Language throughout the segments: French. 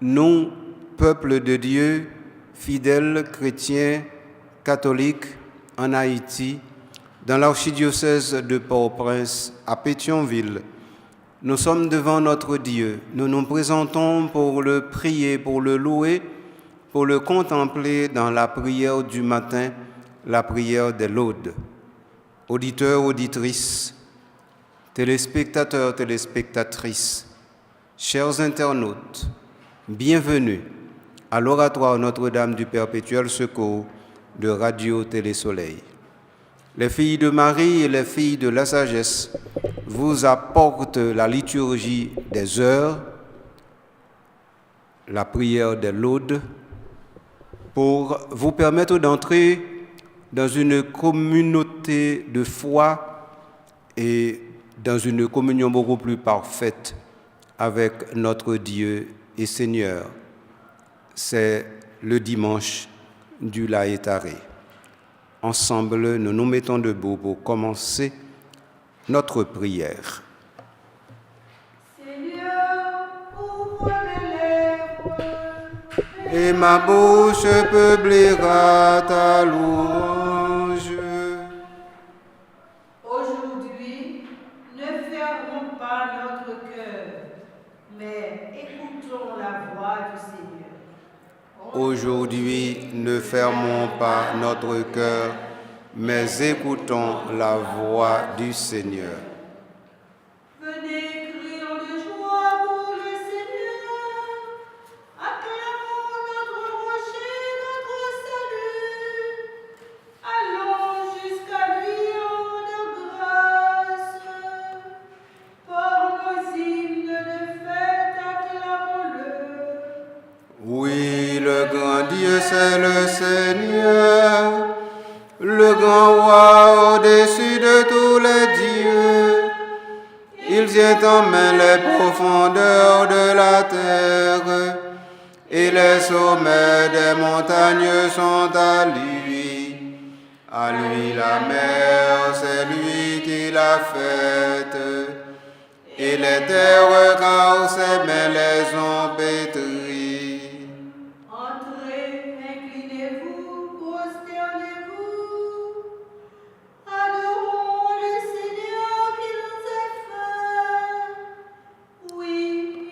nous, peuple de Dieu, fidèles chrétiens, catholiques en Haïti, dans l'archidiocèse de Port-au-Prince, à Pétionville, nous sommes devant notre Dieu. Nous nous présentons pour le prier, pour le louer, pour le contempler dans la prière du matin, la prière des laudes. Auditeurs, auditrices, téléspectateurs, téléspectatrices, chers internautes, bienvenue à l'oratoire Notre-Dame du Perpétuel Secours de Radio-Télé-Soleil. Les filles de Marie et les filles de la sagesse vous apportent la liturgie des heures, la prière des laudes, pour vous permettre d'entrer dans une communauté de foi et dans une communion beaucoup plus parfaite avec notre Dieu et Seigneur. C'est le dimanche du Laïtaré. Ensemble, nous nous mettons debout pour commencer notre prière. Seigneur, ouvre mes lèvres, Et ma bouche publiera ta louange. Aujourd'hui, ne fermons pas notre cœur, mais écoutons la voix du Seigneur. Aujourd'hui, ne fermons pas notre cœur, mais écoutons la voix du Seigneur. Venez, crions de joie pour le Seigneur. Acclamons notre rocher, notre salut. Allons jusqu'à lui en grâce. Par nos hymnes de fête, acclamons-le. Oui, le grand Dieu, c'est le Seigneur, le grand roi au-dessus de tous les dieux. Il tient en main les profondeurs de la terre, et les sommets des montagnes sont à lui. À lui la mer, c'est lui qui l'a faite, et les terres car ses mains les ont pétries. Entrez, inclinez-vous, prosternez-vous. Adorons le Seigneur qui nous a fait. Oui,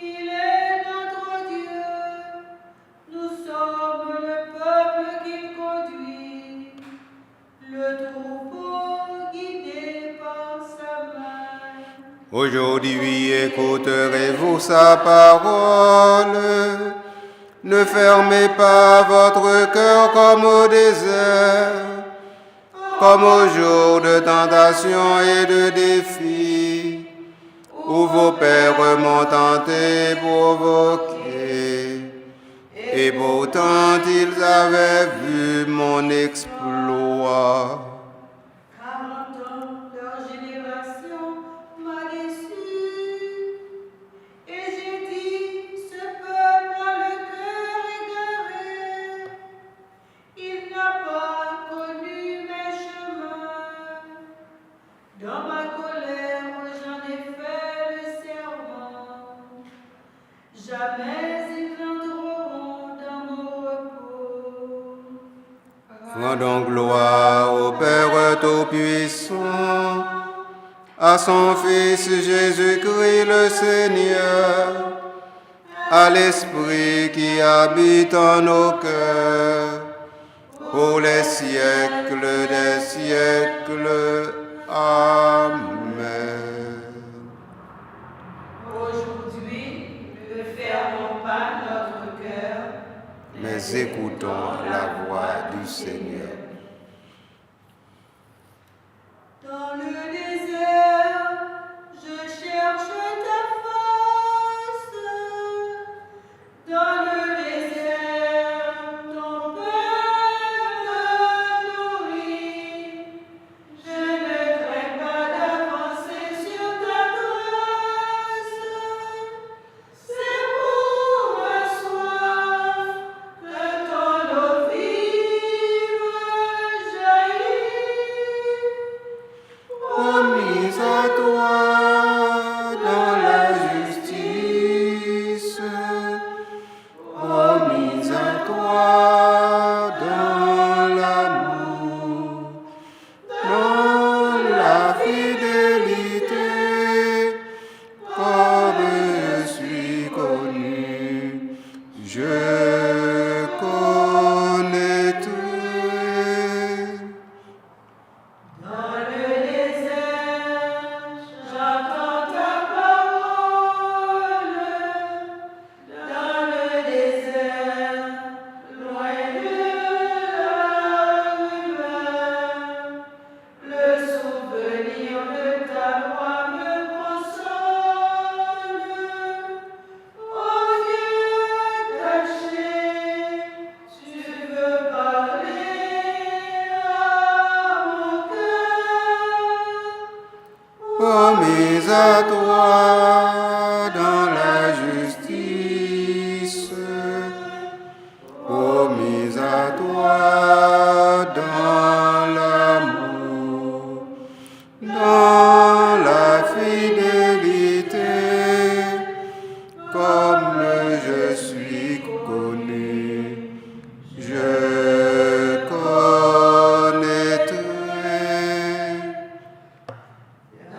il est notre Dieu. Nous sommes le peuple qu'il conduit, le troupeau guidé par sa main. Aujourd'hui, écouterez-vous sa parole. Ne fermez pas votre cœur comme au désert, comme au jour de tentation et de défi, où vos pères m'ont tenté, provoqué, et pourtant ils avaient vu mon exploit. 40 ans, leur génération m'a déçu. Et j'ai dit, ce peuple a le cœur égaré. Il n'a pas connu mes chemins. Dans ma colère, j'en ai fait le serment. Jamais ils n'entreront dans mon repos. Rendons gloire au Père Tout-Puissant, à son Fils Jésus-Christ le Seigneur, à l'Esprit qui habite en nos cœurs, pour les siècles des siècles. Amen. Aujourd'hui, ne fermons pas notre cœur, Mais écoutons la voix du Seigneur. Dans le désert, je cherche ta face. Dans le désert, ton peuple nourrit. Je ne crains pas d'avancer sur ta trace. C'est pour ma soif que ton eau vive Promis à toi dans la justice, promis à toi dans l'amour, dans la fidélité, comme je suis connu, je connaîtrai.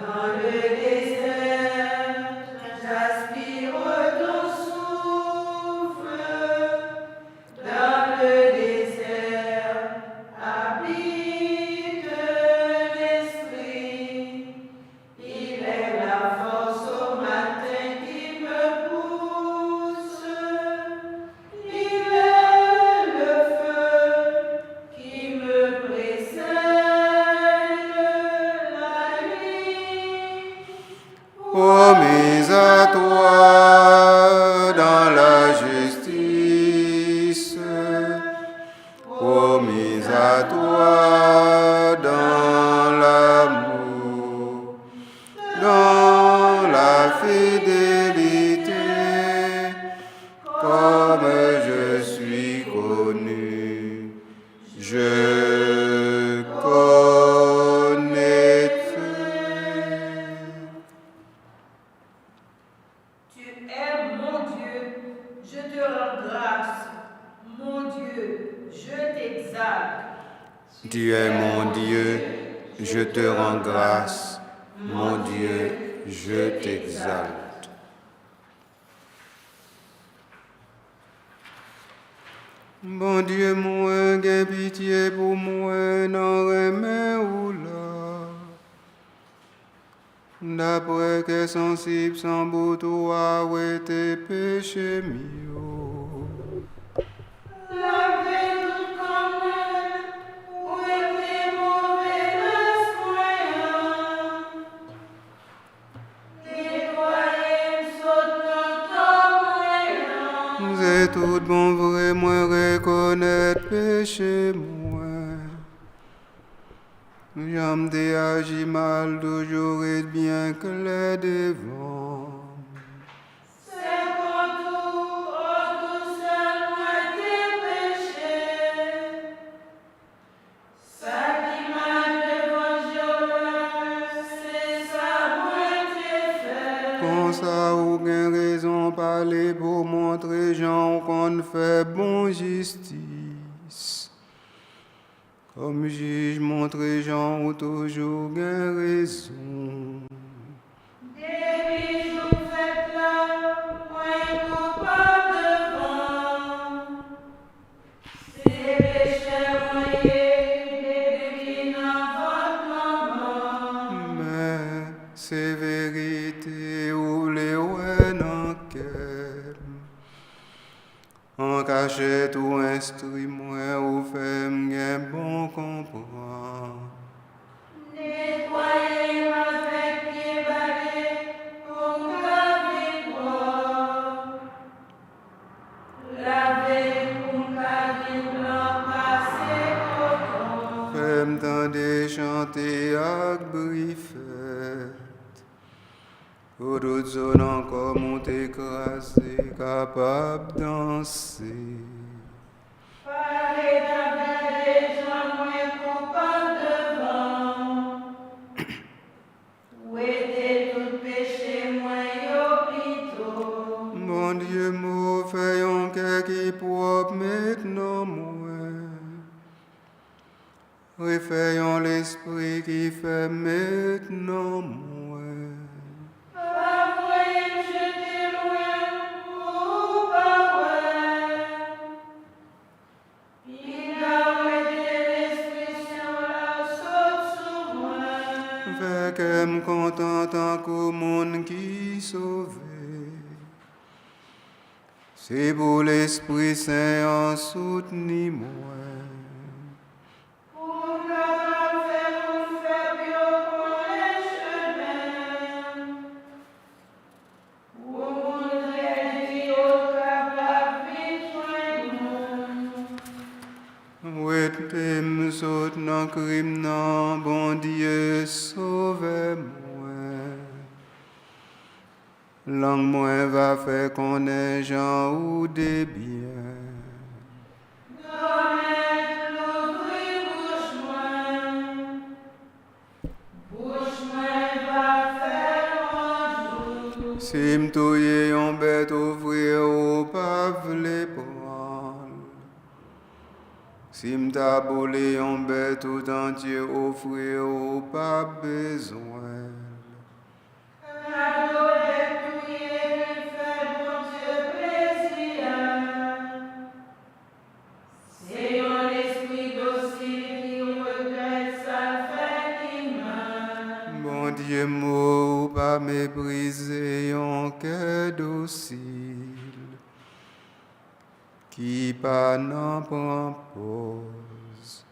Dans le désert, j'aspire ton souffle. Dans le désert, habite l'esprit. Il est la force au matin qui me pousse. Il est le feu qui me précède la nuit. Promis à toi dans la justice, promis à toi dans l'amour, dans la fidélité, comme je suis connu, je connaîtrai. Tu es mon Dieu, je te rends grâce. Mon Dieu, je t'exalte. Tu es mon Dieu, je te rends grâce. Mon Dieu, je t'exalte. Bon Dieu, moi, gain pitié pour moi, non remets ou là. D'après que sensible sans bout toi, ouais tes péchés mieux. Lavez-nous comme où est tes mauvaises croyances. Nettoyez-nous saute dans ton moyen. C'est tout bon vrai, moi reconnaître péché moi. J'aime des agi mal, toujours être bien clair devant. C'est contre seul moi tes péchés. Ça qui m'a devant c'est ça moi t'ai fait. Comme ça, aucune raison parler pour montrer gens qu'on fait bon justice. Comme juge, montrer gens ou toujours gain raison. Depuis vous faites là, moi coupable devant. C'est péché moyen depuis dans votre maman. Mais c'est vérité ou les ouais dans quel. En cachette ou instruit moi ou fait m'gain bon comprendre. Nettoyez avec pied balai pour laver droit. Lavez pour laver blanc passé coton. Fait m'tendre chanter avec brifette. Pour d'autres zones encore m'ont écrasé, capable de danser. Parlez d'abord des gens moins coupables devant. Où était tout péché moins hôpitaux. Mon Dieu, moi, fais un cœur qui propre maintenant, moi. Refayons l'esprit qui fait maintenant, moi. Parfois, jeter loin ou pas ouais. Puis là où était l'esprit sur la saute sur moi. Fait que me content qu'au monde qui sauvé. C'est pour l'Esprit Saint en soutenir moi. Pour capable faire nous faire bien pour les chemins. Pour montrer Dieu capable de nous. Ouais, me saute dans crime, non, bon Dieu, sauve-moi. Langue moins va faire qu'on ait gens ou des biens. Si m'touye yon bête ouvrir ou pas vle prendre. Si m'taboule yon bête tout entier offrir ou pas besoin. Bon Dieu, mot pas mépriser yon cœur docile qui pas n'en prend pause.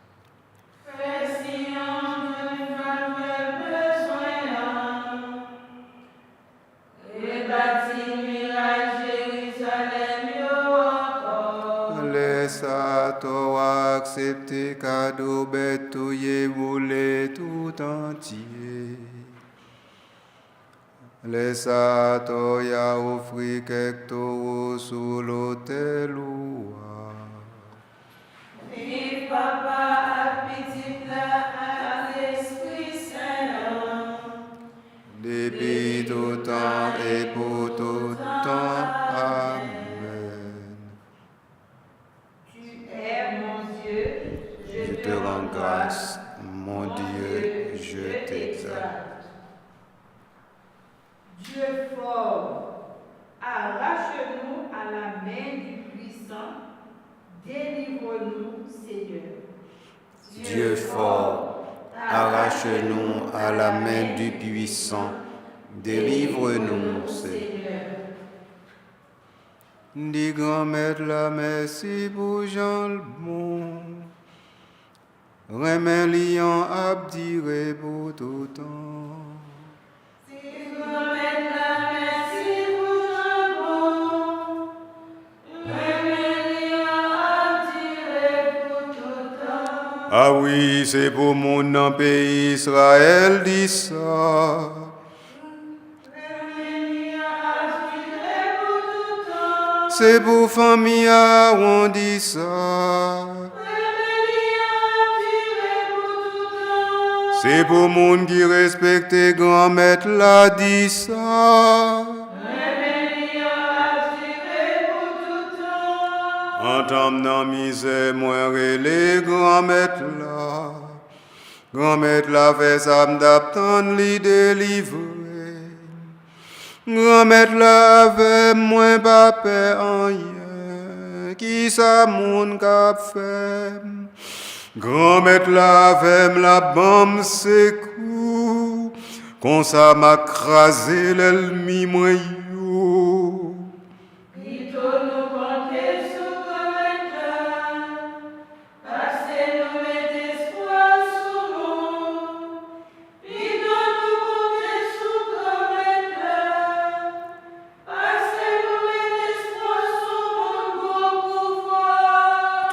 Laisse à toi accepter cadeau bête touye boule tout entier. Laisse à toi offrir quelques taureaux sous l'autel ou Vive papa, petit à l'Esprit Saint. depuis tout temps et pour tout temps. Amen. Tu es mon Dieu, Je te rends grâce, mon Dieu, je t'exalte. Dieu fort, arrache-nous à la main du puissant, délivre-nous, Seigneur. Dieu fort, arrache-nous à la main du puissant, délivre-nous, Seigneur. Dis grand-mère la merci pour Jean le bon, remets lion abdiré pour tout temps. Ah oui, c'est pour mon nom pays Israël dit ça. C'est pour famille on dit ça. C'est pour monde qui respecte grand-maître l'a dit ça. Entame dans misère, moi les grand-maître là. Grand-maître là fait ça m'd'attendre li délivrer. Grand-maître là avec moi pas peur en rien. Qui ça moun k'ap fait? Grand-maître la avec la bam c'est coup. Comme ça m'a crasé l'ennemi moi yo.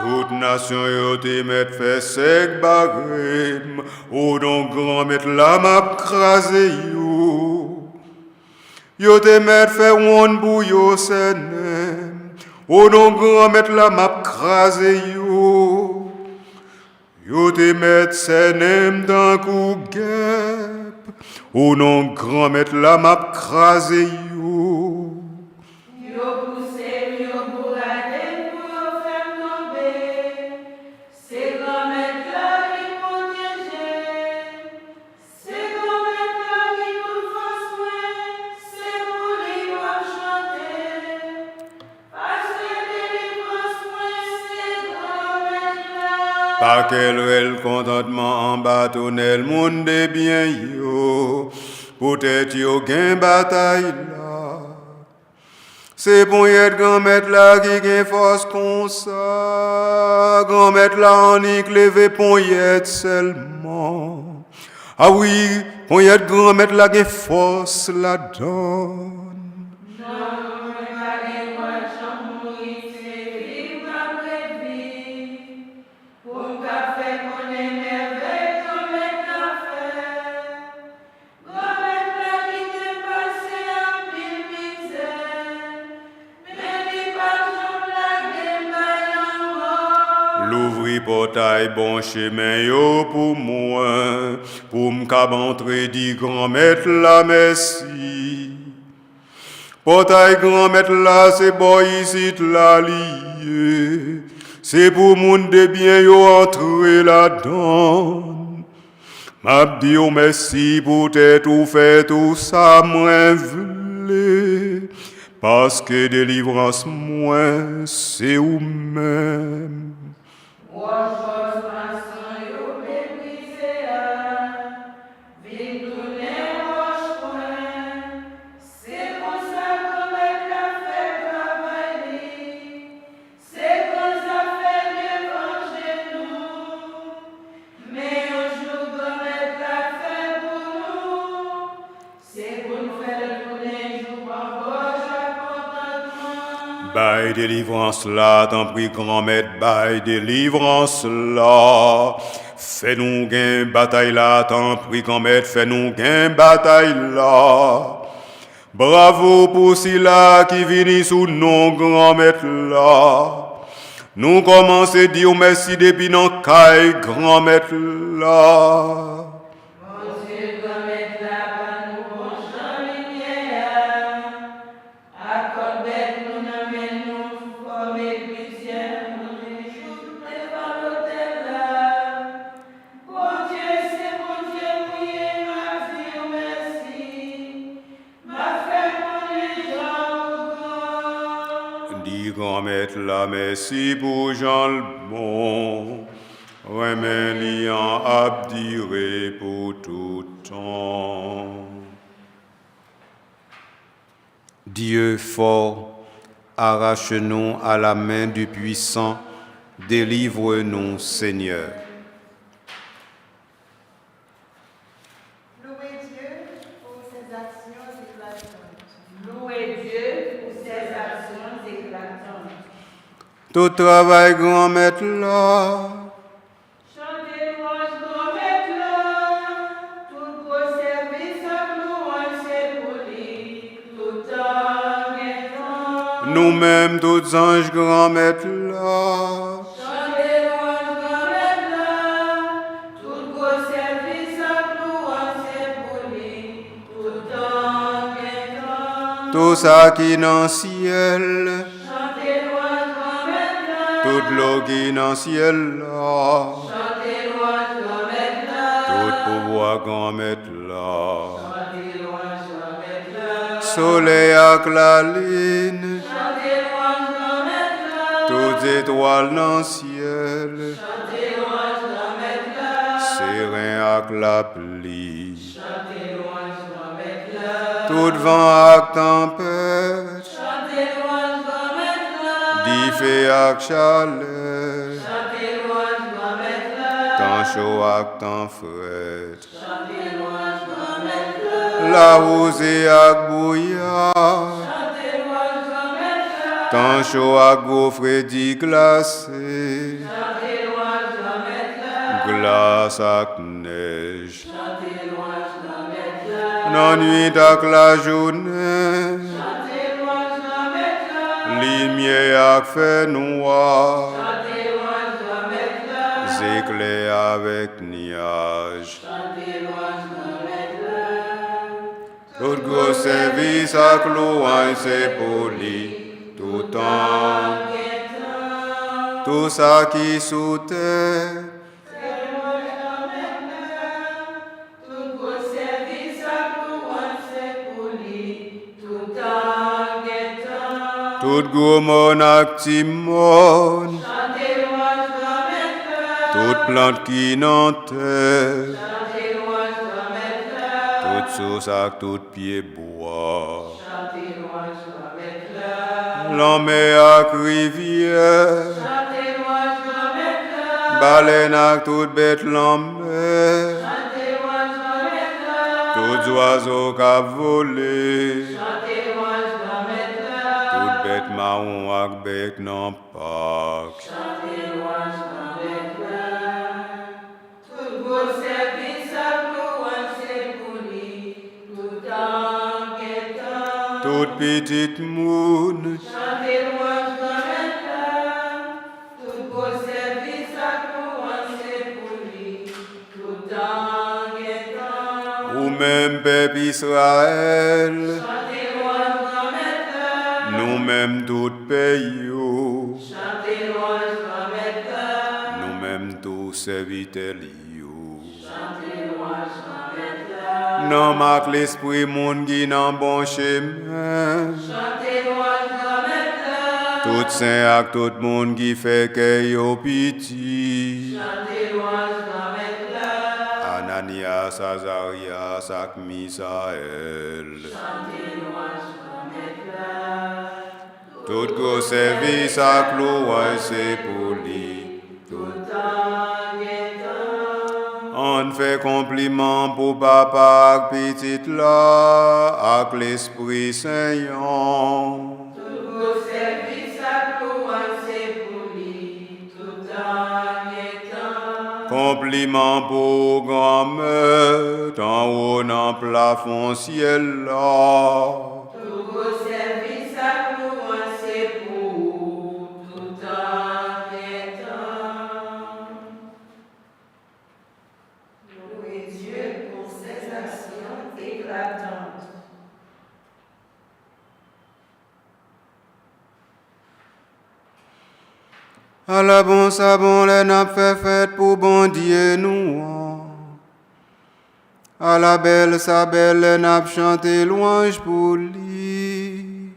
Toute nation yo te met fait sec bagrim, ou donc grand-mère la m'a crasé yo. Yo te met fait one pour yo senem, ou donc grand-mère la m'a crasé yo. Yo te met senem dans coup guêpe, ou donc grand-mère la m'a crasé yo. Par quel réel contentement en bâtonnel monde de bien yo, peut-être yo gain bataille là. C'est pour y être grand-mère là qui gain force comme ça, grand-mère là en y levé pour y être seulement. Ah oui, pour y être grand-mère là gain force là-dedans. portail bon chemin yo pour moi, pour m'entrer dit grand maître la merci. Portail grand maître là, c'est bon ici la lié. C'est pour moun de bien yo entrer là-dedans. M'a dit merci pour tout fait tout ça moi vle. Parce que délivrance moi c'est ou même. Bail délivrance là, t'en prie grand-maître, bail délivrance là. Fais-nous gain bataille là, t'en prie grand-maître, fais-nous gain bataille là. Bravo pour ceux-là qui viennent sous nos grand-maître là. Nous commençons à dire merci depuis nos cailles grand-maître là. Grand-maître la merci pour Jean le bon, remets liant abdiré pour tout temps. Dieu fort, arrache-nous à la main du puissant, délivre-nous, Seigneur. Louez Dieu pour ses actions éclatantes. Louez Dieu pour ses actions éclatantes. Tout travail grand maître là, Chantez louange grand maître là, tout vos services à louange c'est pour lui, tout temps et temps. nous-mêmes tous anges grand maître là. Chantez louange grand maître là, tout vos services à louange c'est pour lui, tout temps et temps. Tout ça qui dans le ciel, Chantez louange grand maître là, toute l'eau qui dans le ciel là, chantez louange grand maître là, tout pouvoir grand maître là. chantez louange grand maître là, Soleil avec la lune, chantez louange grand maître là, toutes étoiles dans le ciel, chantez louange grand maître là, serein avec la pluie, chantez louange grand maître là, tout vent avec tempête, chantez louange grand maître là, dit feu avec chaleur, chantez louange grand maître là, temps chaud avec temps frais, chantez louange grand maître là, la rosée avec brouillard, chantez louange grand maître là, temps chaud avec gros freddy glacé, chantez louange grand maître là, glace avec neige, chantez louange grand maître là, dans nuit avec la journée, chantez louange grand maître là, lumière avec fait noir, chantez louange grand maître là, éclairs avec nuages. chantez louange grand maître là. Tout gros service avec louange c'est pour lui, tout temps, tout ça qui sous terre, Tout vos services à louange c'est pour lui, tout temps et temps. tout gros mon avec timon, Chantez louange grand maître là, toute plante qui n'en terre, chantez louange grand maître là, toute source avec tout pied bois, chantez louange grand maître là, l'homme avec rivière, chantez louange grand maître là, baleine avec toute bête l'homme, chantez louange grand maître là, tout oiseau qui a volé, chantez louange grand maître là, toute bête marron avec bec non pas. chantez louange grand maître là. Tout vos services à louange c'est pour lui, tout temps et temps. Toute petite moune, Chantez louange grand maître là, tout vos services à louange ou même peuple Israël, chantez louange grand maître, nous-mêmes tout pays, chantez louange grand maître, nous-mêmes tous serviteurs. chantez louange grand maître, Non marque l'esprit monde qui dans bon chemin. chantez louange grand maître, Tout saint ak tout monde qui fait que yo piti. chantez louange grand maître, Ananias, Azarias ak Misaël. chantez louange grand maître, Tout gros service ak louange c'est pour lui. tout temps guettant, On fait compliment pour papa ak petite là, ak l'Esprit Saint. tout beau service à louange c'est pour lui, tout temps guettant, Compliment pour grand-mère, en haut dans plafond ciel là. tout beau service à louange c'est pour tout temps guettant. Louez Dieu pour ses actions éclatantes. À la bon sabon, les nappes fait fête pour bon Dieu nous. À la belle sa belle, les nappes chanter louange pour lui.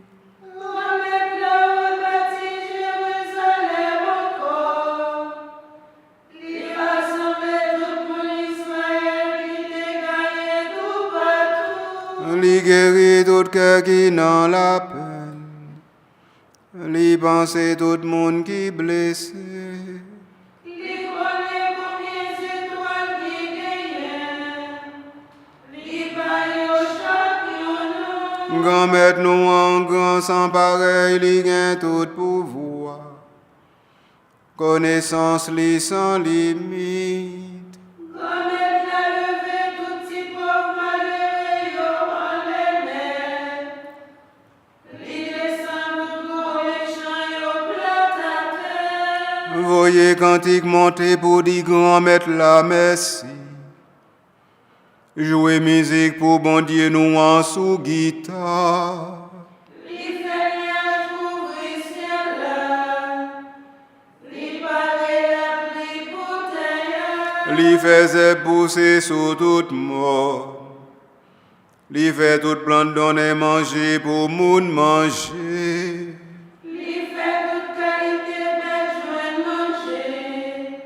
Mohamed là bâti Jérusalem encore. Il rassemble tout pour Israël qui t'est gagné tout partout. Li guérit tout cœur qui dans la peine. Li pense tout monde qui blessé. Il connaît combien d'étoiles qui gagnent. Il paye au champion. Grand maître nous en grand sans pareil, li gagne tout pouvoir. Connaissance li sans limite. Mohamed l'a levé tout petit pauvre malheureux en les mains. Il descend tout gros méchant yo plate à terre. Voyez cantique monter pour dire grand maître la merci. Jouer musique pour bon Dieu nous en sous guitare. Il fait rien couvrir ciel là. Il paraît la pluie pour terre. Li faisait pousser sous toute mort. Li fait toute plante donner manger pour moun manger. Il fait toute qualité belle joindre manger.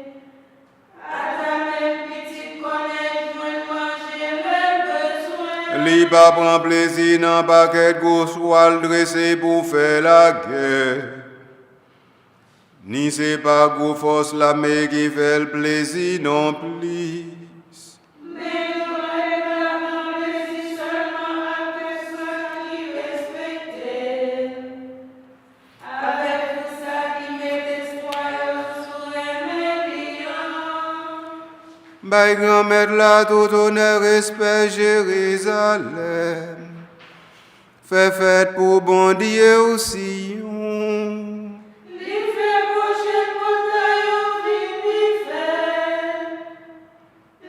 À ta même petite connaît joindre manger le besoin. Li pa prend plaisir dans paquet gossoil dressé pour faire la guerre. Ni c'est pas gros force la mais qui fait le plaisir non plus. Mais nous réclamons plaisir seulement à personne qui respecte. Avec tout ça qui met espoir sur un million. Bay grand maître là tout honneur respect Jérusalem. Fait fête pour bon Dieu aussi. Il fait boucher pour taillot vite fait.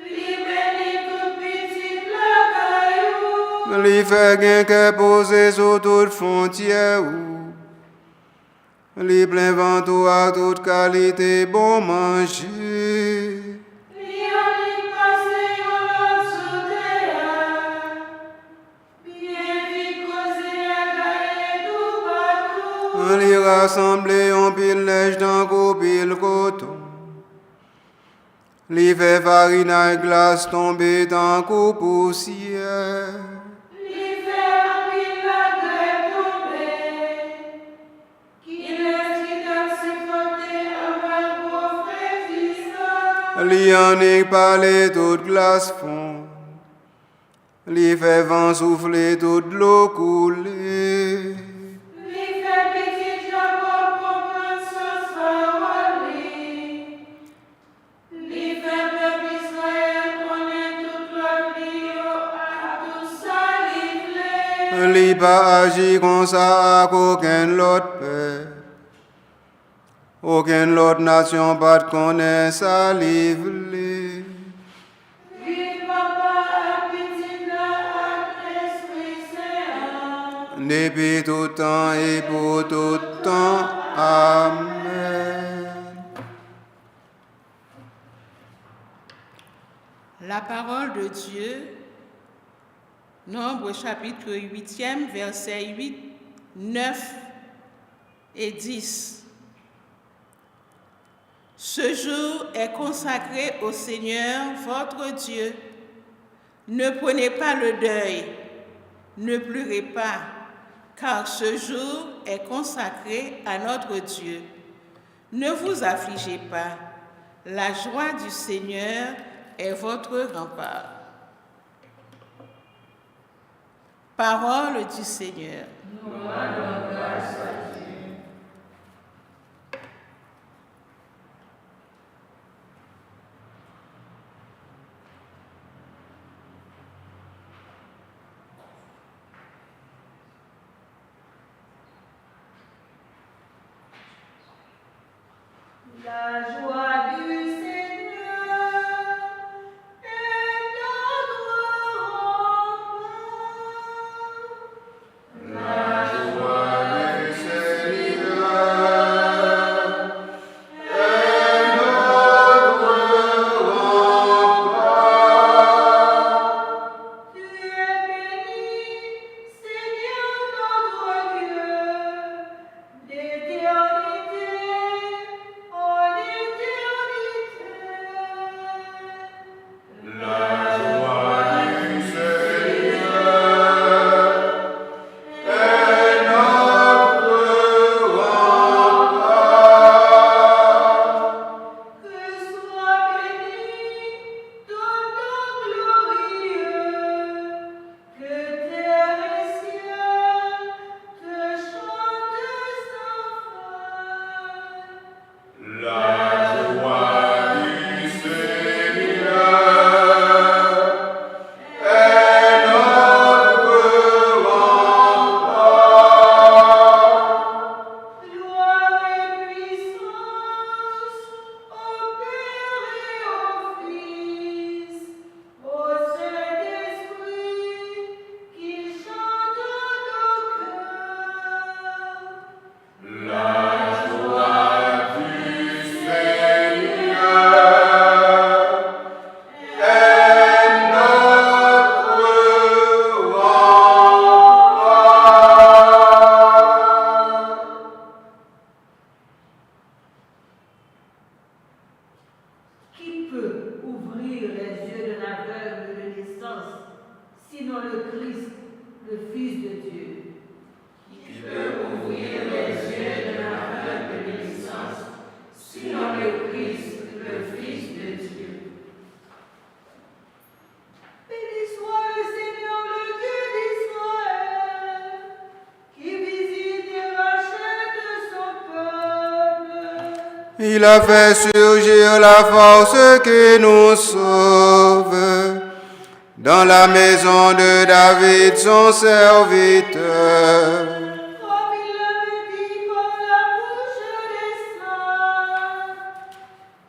Il bénit tout petit la caillou. Li fait gain que posé sur toute frontière. Li plein ventou à toute qualité bon manger. Il a dit passer yon lot sous terre. Bien vite causer à gagner tout partout. Li rassemble en pile neige dans gros pile coton. Li fait farine et glace tomber dans coup poussière. Il fait remplir la grève tombée. Qu'il laisse qui d'accepter avant pour frère. Li en est parlé toute glace fond. Li fait vent souffler toute l'eau couler. Il fait petit Jacob comprendre sans parole. Il fait peuple Israël connaître toute la vie à tout ça il Li pas agi comme ça avec aucun autre peuple. Aucune autre nation pas de connaître ça livre. Vive papa, petit depuis tout temps et pour tout temps. Amen. La parole de Dieu, Nombre chapitre 8e, versets 8, 9 et 10. Ce jour est consacré au Seigneur, votre Dieu. Ne prenez pas le deuil, ne pleurez pas, car ce jour est consacré à notre Dieu. Ne vous affligez pas, la joie du Seigneur est votre rempart. Parole du Seigneur. La joie du Seigneur est notre rempart. La joie du Seigneur est notre rempart. Tu es béni, Seigneur notre Dieu, d'éternité en éternité. La joie du Seigneur est notre rempart. Que soit béni ton nom glorieux, que terre et ciel te chantent sans fin. La joie du Seigneur est notre rempart. Gloire et puissance au Père et au Fils, au Saint-Esprit, qui chante nos cœurs. La joie du Seigneur est notre rempart. Qui peut ouvrir les yeux d'un aveugle de naissance, sinon le Christ, le Fils de Dieu? Qui peut ouvrir les yeux d'un aveugle de naissance, sinon le Christ, le Fils de Dieu? Béni soit le Seigneur, le Dieu d'Israël, qui visite et rachète son peuple. Il a fait surgir la force qui nous sauve dans la maison de David, son serviteur. Comme il l'avait dit par la bouche des saints,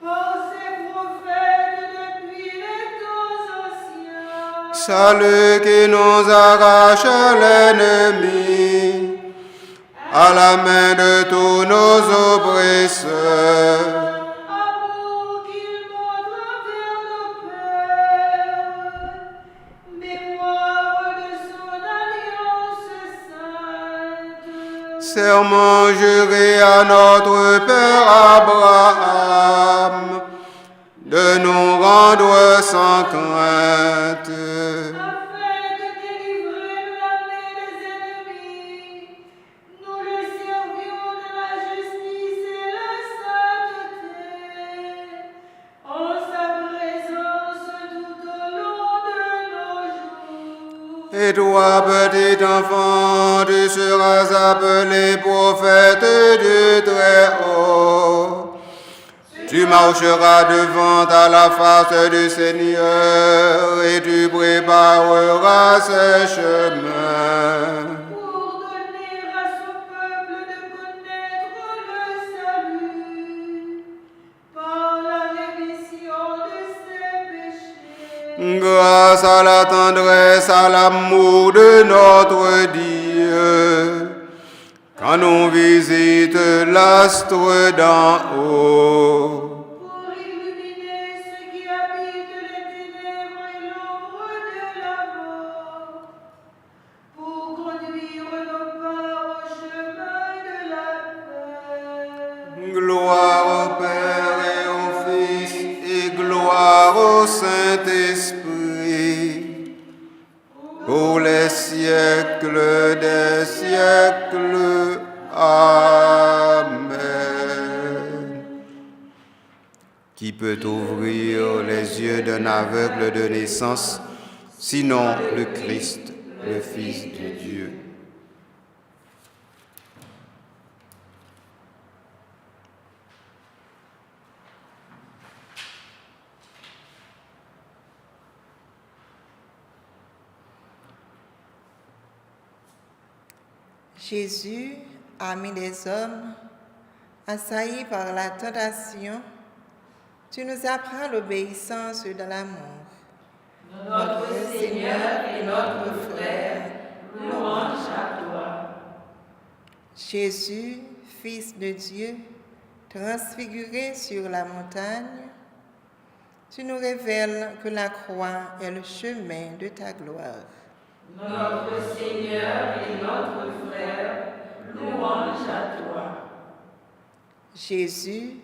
par ses prophètes depuis les temps anciens. Salut qui nous arrache à l'ennemi, à la main de tous nos oppresseurs. Amour qu'il montre envers nos pères, mémoire de son alliance sainte. Serment juré à notre Père Abraham de nous rendre sans crainte. Afin de délivrer de la main des ennemis, nous le servions de la justice et la sainteté, en sa présence tout au long de nos jours. Et toi, petit enfant, tu seras appelé prophète du Très-Haut. Tu marcheras devant à la face du Seigneur et tu prépareras ses chemins. Pour donner à son peuple de connaître le salut par la rémission de ses péchés. Grâce à la tendresse, à l'amour de notre Dieu, quand nous visite l'astre d'en haut. Pour illuminer ceux qui habitent les ténèbres et l'ombre de la mort, pour conduire nos pas au chemin de la paix. Gloire au Père et au Fils et gloire au Saint-Esprit, pour les siècles des siècles. Amen. Qui peut ouvrir les yeux d'un aveugle de naissance, sinon le Christ, le Fils de Dieu? Jésus, ami des hommes, assailli par la tentation, tu nous apprends l'obéissance de l'amour. Notre Seigneur et notre frère, louange à toi. Jésus, Fils de Dieu, transfiguré sur la montagne, tu nous révèles que la croix est le chemin de ta gloire. Notre Seigneur et notre frère, louange à toi. Jésus,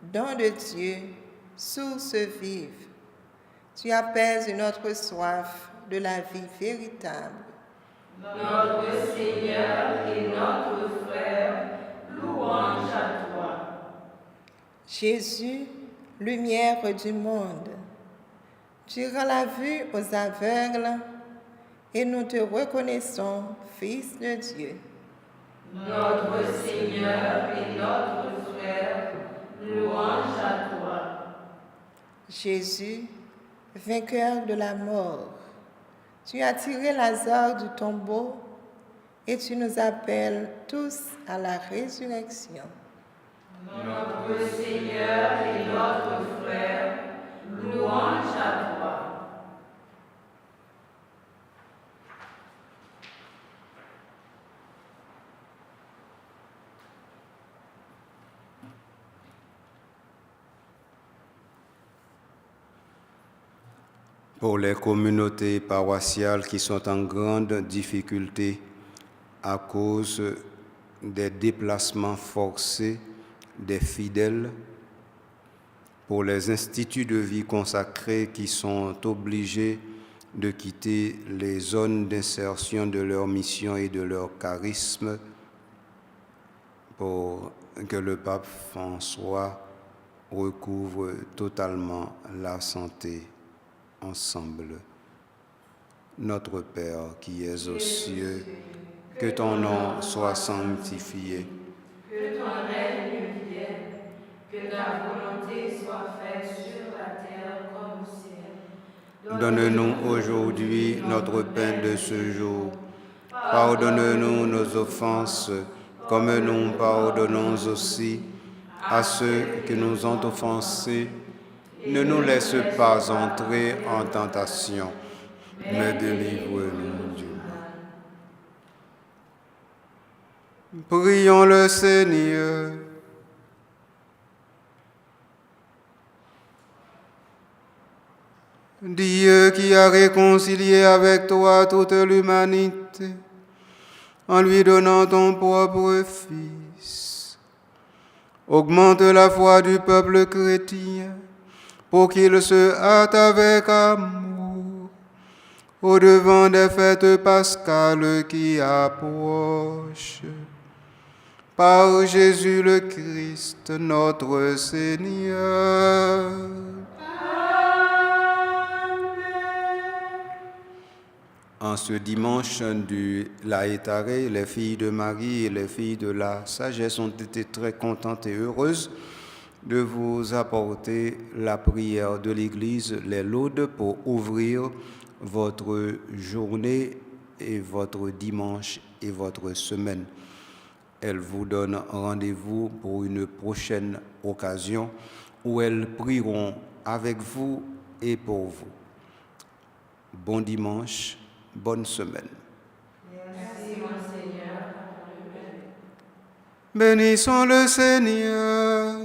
don de Dieu, source vive, tu apaises notre soif de la vie véritable. Notre Seigneur et notre frère, louange à toi. Jésus, lumière du monde, tu rends la vue aux aveugles et nous te reconnaissons, Fils de Dieu. Notre Seigneur et notre frère, louange à toi. Jésus, vainqueur de la mort, tu as tiré Lazare du tombeau et tu nous appelles tous à la résurrection. Notre Seigneur et notre frère, louange à toi. Pour les communautés paroissiales qui sont en grande difficulté à cause des déplacements forcés des fidèles, pour les instituts de vie consacrés qui sont obligés de quitter les zones d'insertion de leur mission et de leur charisme, pour que le pape François recouvre totalement la santé. Ensemble. Notre Père qui es aux cieux, que ton nom soit sanctifié. Que ton règne vienne, que ta volonté soit faite sur la terre comme au ciel. Donne-nous aujourd'hui notre pain de ce jour. Pardonne-nous nos offenses, comme nous pardonnons aussi à ceux qui nous ont offensés. Ne nous laisse pas entrer en tentation, mais délivre-nous du mal. Prions le Seigneur. Dieu qui a réconcilié avec toi toute l'humanité, en lui donnant ton propre Fils, augmente la foi du peuple chrétien, pour qu'il se hâte avec amour au-devant des fêtes pascales qui approchent. Par Jésus le Christ, notre Seigneur. En ce dimanche du Laetare, les filles de Marie et les filles de la sagesse ont été très contentes et heureuses de vous apporter la prière de l'Église, les laudes pour ouvrir votre journée et votre dimanche et votre semaine. Elles vous donnent rendez-vous pour une prochaine occasion où elles prieront avec vous et pour vous. Bon dimanche, bonne semaine. Merci, Monseigneur. Bénissons le Seigneur.